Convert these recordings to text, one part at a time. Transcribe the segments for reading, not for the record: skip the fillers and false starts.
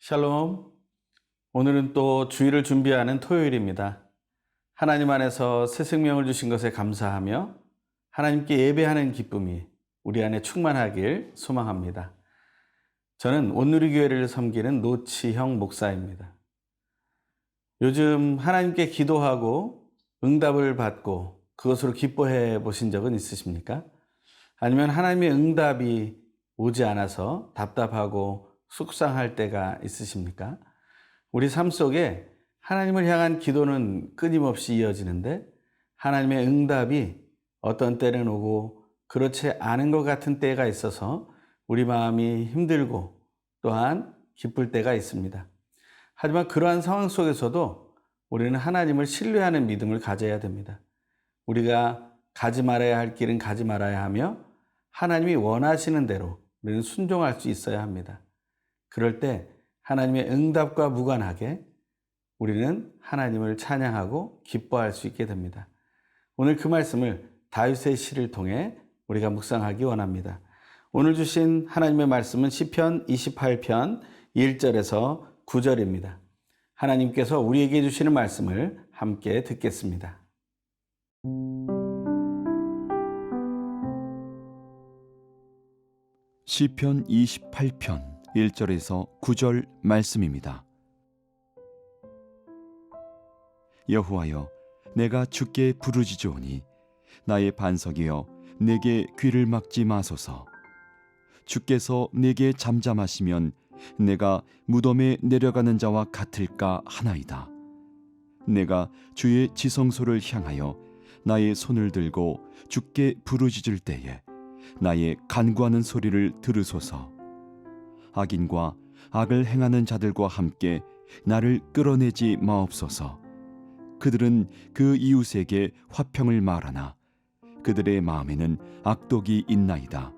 샬롬. 오늘은 또 주일을 준비하는 토요일입니다. 하나님 안에서 새 생명을 주신 것에 감사하며 하나님께 예배하는 기쁨이 우리 안에 충만하길 소망합니다. 저는 온누리교회를 섬기는 노치형 목사입니다. 요즘 하나님께 기도하고 응답을 받고 그것으로 기뻐해 보신 적은 있으십니까? 아니면 하나님의 응답이 오지 않아서 답답하고 속상할 때가 있으십니까? 우리 삶 속에 하나님을 향한 기도는 끊임없이 이어지는데 하나님의 응답이 어떤 때는 오고 그렇지 않은 것 같은 때가 있어서 우리 마음이 힘들고 또한 기쁠 때가 있습니다. 하지만 그러한 상황 속에서도 우리는 하나님을 신뢰하는 믿음을 가져야 됩니다. 우리가 가지 말아야 할 길은 가지 말아야 하며 하나님이 원하시는 대로 우리는 순종할 수 있어야 합니다. 그럴 때 하나님의 응답과 무관하게 우리는 하나님을 찬양하고 기뻐할 수 있게 됩니다. 오늘 그 말씀을 다윗의 시를 통해 우리가 묵상하기 원합니다. 오늘 주신 하나님의 말씀은 시편 28편 1절에서 9절입니다. 하나님께서 우리에게 주시는 말씀을 함께 듣겠습니다. 시편 28편 1절에서 9절 말씀입니다. 여호와여, 내가 주께 부르짖으오니 나의 반석이여 내게 귀를 막지 마소서. 주께서 내게 잠잠하시면 내가 무덤에 내려가는 자와 같을까 하나이다. 내가 주의 지성소를 향하여 나의 손을 들고 주께 부르짖을 때에 나의 간구하는 소리를 들으소서. 악인과 악을 행하는 자들과 함께 나를 끌어내지 마옵소서. 그들은 그 이웃에게 화평을 말하나 그들의 마음에는 악독이 있나이다.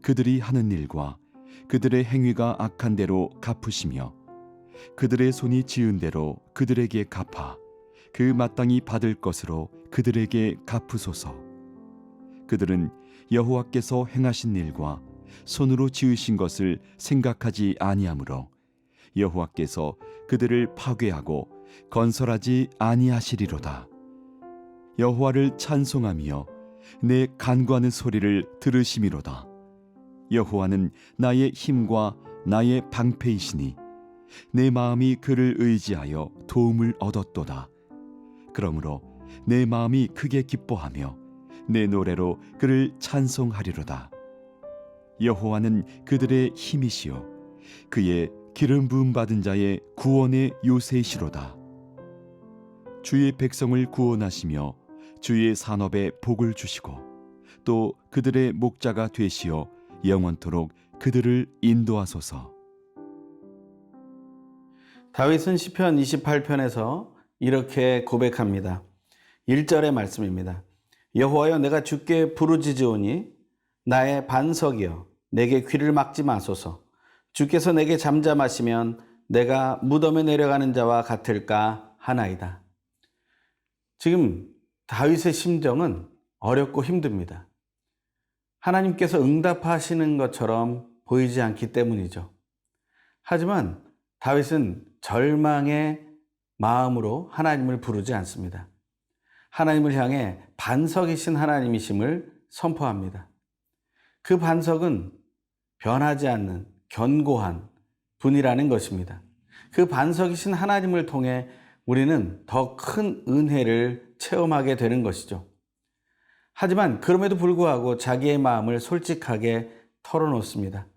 그들이 하는 일과 그들의 행위가 악한 대로 갚으시며 그들의 손이 지은 대로 그들에게 갚아 그 마땅히 받을 것으로 그들에게 갚으소서. 그들은 여호와께서 행하신 일과 손으로 지으신 것을 생각하지 아니하므로 여호와께서 그들을 파괴하고 건설하지 아니하시리로다. 여호와를 찬송하며 내 간구하는 소리를 들으심이로다. 여호와는 나의 힘과 나의 방패이시니 내 마음이 그를 의지하여 도움을 얻었도다. 그러므로 내 마음이 크게 기뻐하며 내 노래로 그를 찬송하리로다. 여호와는 그들의 힘이시요 그의 기름 부음 받은 자의 구원의 요새이시로다. 주의 백성을 구원하시며 주의 산업에 복을 주시고 또 그들의 목자가 되시어 영원토록 그들을 인도하소서. 다윗은 시편 28편에서 이렇게 고백합니다. 1절의 말씀입니다. 여호와여, 내가 주께 부르짖으오니 나의 반석이여 내게 귀를 막지 마소서. 주께서 내게 잠잠하시면 내가 무덤에 내려가는 자와 같을까 하나이다. 지금 다윗의 심정은 어렵고 힘듭니다. 하나님께서 응답하시는 것처럼 보이지 않기 때문이죠. 하지만 다윗은 절망의 마음으로 하나님을 부르지 않습니다. 하나님을 향해 반석이신 하나님이심을 선포합니다. 그 반석은 변하지 않는 견고한 분이라는 것입니다. 그 반석이신 하나님을 통해 우리는 더 큰 은혜를 체험하게 되는 것이죠. 하지만 그럼에도 불구하고 자기의 마음을 솔직하게 털어놓습니다.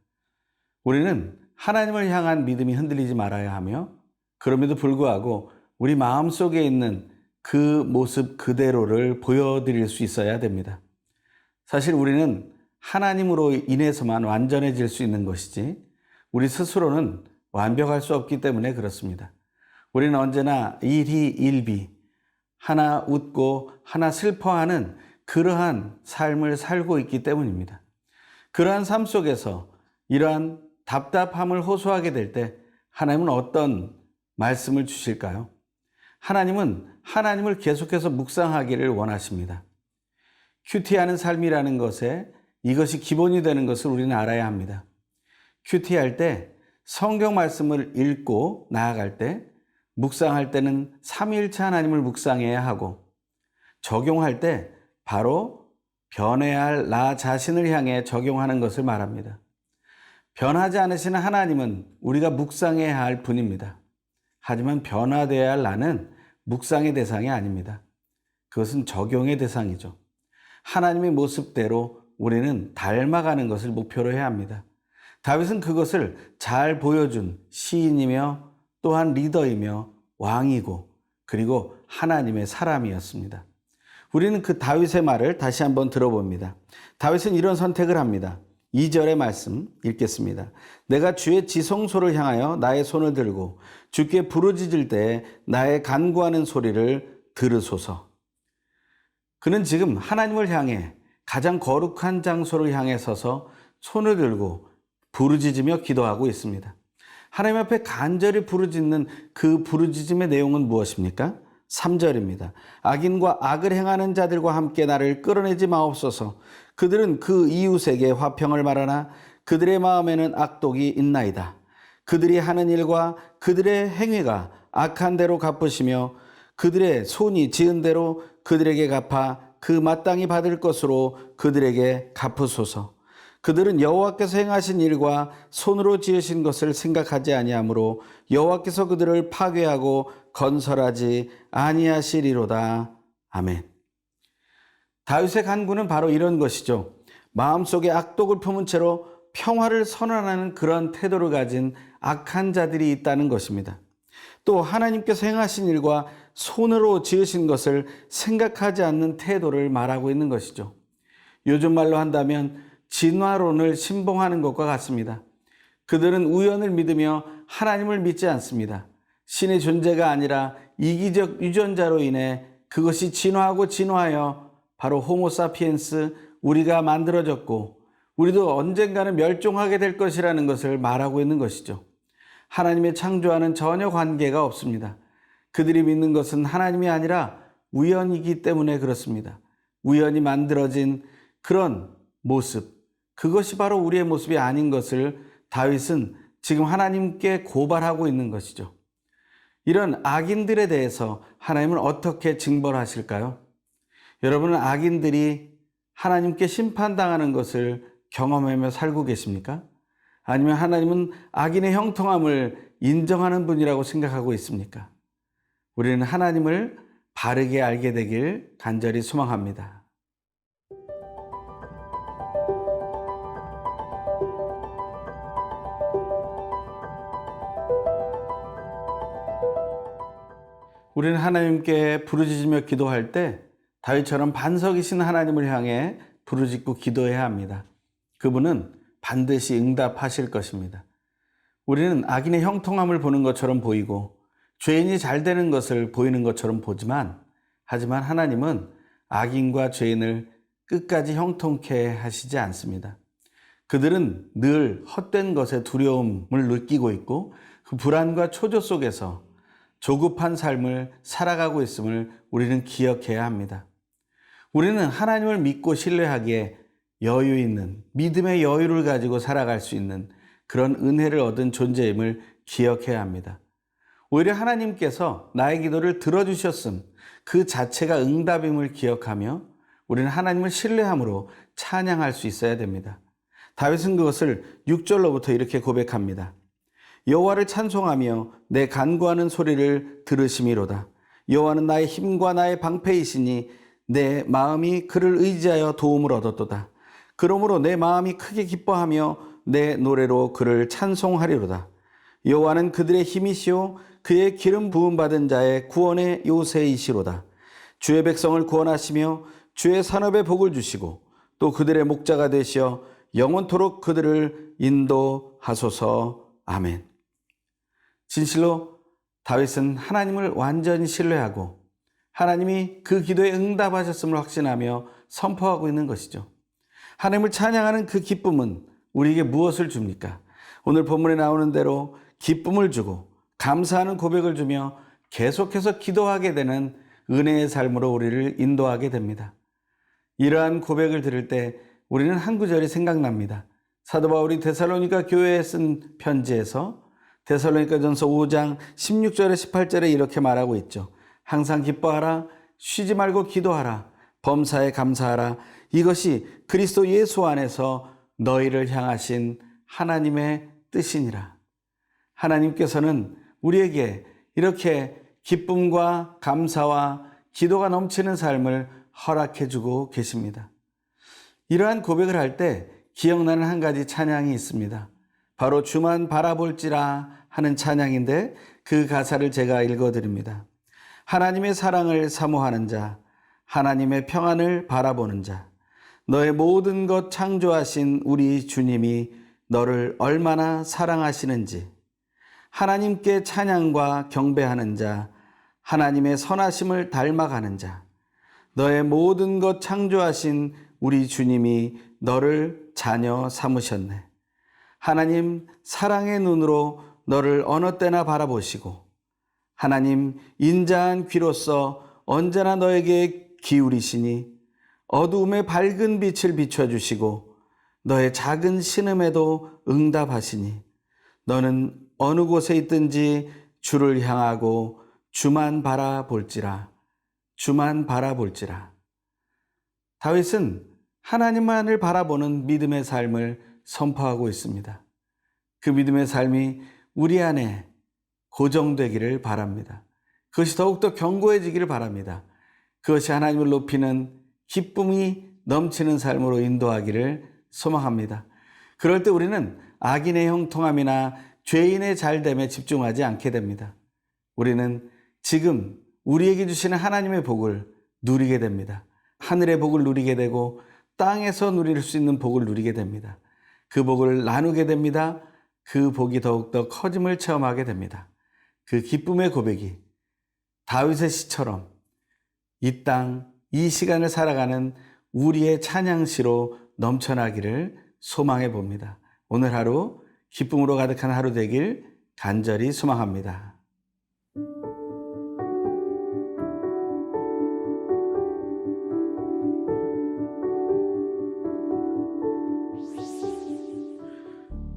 우리는 하나님을 향한 믿음이 흔들리지 말아야 하며 그럼에도 불구하고 우리 마음속에 있는 그 모습 그대로를 보여드릴 수 있어야 됩니다. 사실 우리는 하나님으로 인해서만 완전해질 수 있는 것이지 우리 스스로는 완벽할 수 없기 때문에 그렇습니다. 우리는 언제나 일희일비 하나 웃고 하나 슬퍼하는 그러한 삶을 살고 있기 때문입니다. 그러한 삶 속에서 이러한 답답함을 호소하게 될 때 하나님은 어떤 말씀을 주실까요? 하나님은 하나님을 계속해서 묵상하기를 원하십니다. 큐티하는 삶이라는 것에 이것이 기본이 되는 것을 우리는 알아야 합니다. 큐티할 때 성경 말씀을 읽고 나아갈 때, 묵상할 때는 삼위일체 하나님을 묵상해야 하고, 적용할 때 바로 변해야 할 나 자신을 향해 적용하는 것을 말합니다. 변하지 않으시는 하나님은 우리가 묵상해야 할 분입니다. 하지만 변화되어야 할 나는 묵상의 대상이 아닙니다. 그것은 적용의 대상이죠. 하나님의 모습대로 우리는 닮아가는 것을 목표로 해야 합니다. 다윗은 그것을 잘 보여준 시인이며 또한 리더이며 왕이고 그리고 하나님의 사람이었습니다. 우리는 그 다윗의 말을 다시 한번 들어봅니다. 다윗은 이런 선택을 합니다. 2절의 말씀 읽겠습니다. 내가 주의 지성소를 향하여 나의 손을 들고 주께 부르짖을 때 나의 간구하는 소리를 들으소서. 그는 지금 하나님을 향해 가장 거룩한 장소를 향해 서서 손을 들고 부르짖으며 기도하고 있습니다. 하나님 앞에 간절히 부르짖는 그 부르짖음의 내용은 무엇입니까? 3절입니다. 악인과 악을 행하는 자들과 함께 나를 끌어내지 마옵소서. 그들은 그 이웃에게 화평을 말하나 그들의 마음에는 악독이 있나이다. 그들이 하는 일과 그들의 행위가 악한 대로 갚으시며 그들의 손이 지은 대로 그들에게 갚아 그 마땅히 받을 것으로 그들에게 갚으소서. 그들은 여호와께서 행하신 일과 손으로 지으신 것을 생각하지 아니하므로 여호와께서 그들을 파괴하고 건설하지 아니하시리로다. 아멘. 다윗의 간구는 바로 이런 것이죠. 마음속에 악독을 품은 채로 평화를 선언하는 그런 태도를 가진 악한 자들이 있다는 것입니다. 또 하나님께서 행하신 일과 손으로 지으신 것을 생각하지 않는 태도를 말하고 있는 것이죠. 요즘 말로 한다면 진화론을 신봉하는 것과 같습니다. 그들은 우연을 믿으며 하나님을 믿지 않습니다. 신의 존재가 아니라 이기적 유전자로 인해 그것이 진화하고 진화하여 바로 호모사피엔스 우리가 만들어졌고 우리도 언젠가는 멸종하게 될 것이라는 것을 말하고 있는 것이죠. 하나님의 창조와는 전혀 관계가 없습니다. 그들이 믿는 것은 하나님이 아니라 우연이기 때문에 그렇습니다. 우연히 만들어진 그런 모습, 그것이 바로 우리의 모습이 아닌 것을 다윗은 지금 하나님께 고발하고 있는 것이죠. 이런 악인들에 대해서 하나님은 어떻게 징벌하실까요? 여러분은 악인들이 하나님께 심판당하는 것을 경험하며 살고 계십니까? 아니면 하나님은 악인의 형통함을 인정하는 분이라고 생각하고 있습니까? 우리는 하나님을 바르게 알게 되길 간절히 소망합니다. 우리는 하나님께 부르짖으며 기도할 때 다윗처럼 반석이신 하나님을 향해 부르짖고 기도해야 합니다. 그분은 반드시 응답하실 것입니다. 우리는 악인의 형통함을 보는 것처럼 보이고 죄인이 잘 되는 것을 보이는 것처럼 보지만 하지만 하나님은 악인과 죄인을 끝까지 형통케 하시지 않습니다. 그들은 늘 헛된 것에 두려움을 느끼고 있고 그 불안과 초조 속에서 조급한 삶을 살아가고 있음을 우리는 기억해야 합니다. 우리는 하나님을 믿고 신뢰하기에 여유 있는 믿음의 여유를 가지고 살아갈 수 있는 그런 은혜를 얻은 존재임을 기억해야 합니다. 오히려 하나님께서 나의 기도를 들어주셨음 그 자체가 응답임을 기억하며 우리는 하나님을 신뢰함으로 찬양할 수 있어야 됩니다. 다윗은 그것을 6절로부터 이렇게 고백합니다. 여호와를 찬송하며 내 간구하는 소리를 들으심이로다. 여호와는 나의 힘과 나의 방패이시니 내 마음이 그를 의지하여 도움을 얻었도다. 그러므로 내 마음이 크게 기뻐하며 내 노래로 그를 찬송하리로다. 여호와는 그들의 힘이시오 그의 기름 부음 받은 자의 구원의 요새이시로다. 주의 백성을 구원하시며 주의 산업에 복을 주시고 또 그들의 목자가 되시어 영원토록 그들을 인도하소서. 아멘. 진실로 다윗은 하나님을 완전히 신뢰하고 하나님이 그 기도에 응답하셨음을 확신하며 선포하고 있는 것이죠. 하나님을 찬양하는 그 기쁨은 우리에게 무엇을 줍니까? 오늘 본문에 나오는 대로 기쁨을 주고 감사하는 고백을 주며 계속해서 기도하게 되는 은혜의 삶으로 우리를 인도하게 됩니다. 이러한 고백을 들을 때 우리는 한 구절이 생각납니다. 사도 바울이 데살로니가 교회에 쓴 편지에서 데살로니가전서 5장 16절에 18절에 이렇게 말하고 있죠. 항상 기뻐하라, 쉬지 말고 기도하라, 범사에 감사하라. 이것이 그리스도 예수 안에서 너희를 향하신 하나님의 뜻이니라. 하나님께서는 우리에게 이렇게 기쁨과 감사와 기도가 넘치는 삶을 허락해 주고 계십니다. 이러한 고백을 할 때 기억나는 한 가지 찬양이 있습니다. 바로 주만 바라볼지라 하는 찬양인데 그 가사를 제가 읽어드립니다. 하나님의 사랑을 사모하는 자, 하나님의 평안을 바라보는 자, 너의 모든 것 창조하신 우리 주님이 너를 얼마나 사랑하시는지, 하나님께 찬양과 경배하는 자, 하나님의 선하심을 닮아가는 자, 너의 모든 것 창조하신 우리 주님이 너를 자녀 삼으셨네. 하나님 사랑의 눈으로 너를 어느 때나 바라보시고 하나님 인자한 귀로서 언제나 너에게 기울이시니 어두움에 밝은 빛을 비춰주시고 너의 작은 신음에도 응답하시니 너는 어느 곳에 있든지 주를 향하고 주만 바라볼지라. 주만 바라볼지라. 다윗은 하나님만을 바라보는 믿음의 삶을 선포하고 있습니다. 그 믿음의 삶이 우리 안에 고정되기를 바랍니다. 그것이 더욱더 견고해지기를 바랍니다. 그것이 하나님을 높이는 기쁨이 넘치는 삶으로 인도하기를 소망합니다. 그럴 때 우리는 악인의 형통함이나 죄인의 잘됨에 집중하지 않게 됩니다. 우리는 지금 우리에게 주시는 하나님의 복을 누리게 됩니다. 하늘의 복을 누리게 되고 땅에서 누릴 수 있는 복을 누리게 됩니다. 그 복을 나누게 됩니다. 그 복이 더욱더 커짐을 체험하게 됩니다. 그 기쁨의 고백이 다윗의 시처럼 이 땅, 이 시간을 살아가는 우리의 찬양시로 넘쳐나기를 소망해 봅니다. 오늘 하루 기쁨으로 가득한 하루 되길 간절히 소망합니다.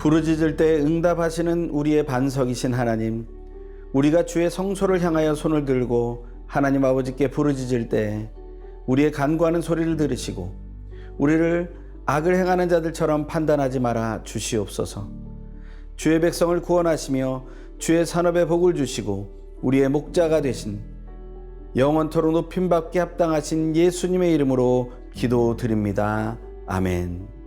부르짖을 때 응답하시는 우리의 반석이신 하나님, 우리가 주의 성소를 향하여 손을 들고 하나님 아버지께 부르짖을 때 우리의 간구하는 소리를 들으시고 우리를 악을 행하는 자들처럼 판단하지 말아 주시옵소서. 주의 백성을 구원하시며 주의 산업에 복을 주시고 우리의 목자가 되신 영원토록 높임받기 합당하신 예수님의 이름으로 기도드립니다. 아멘.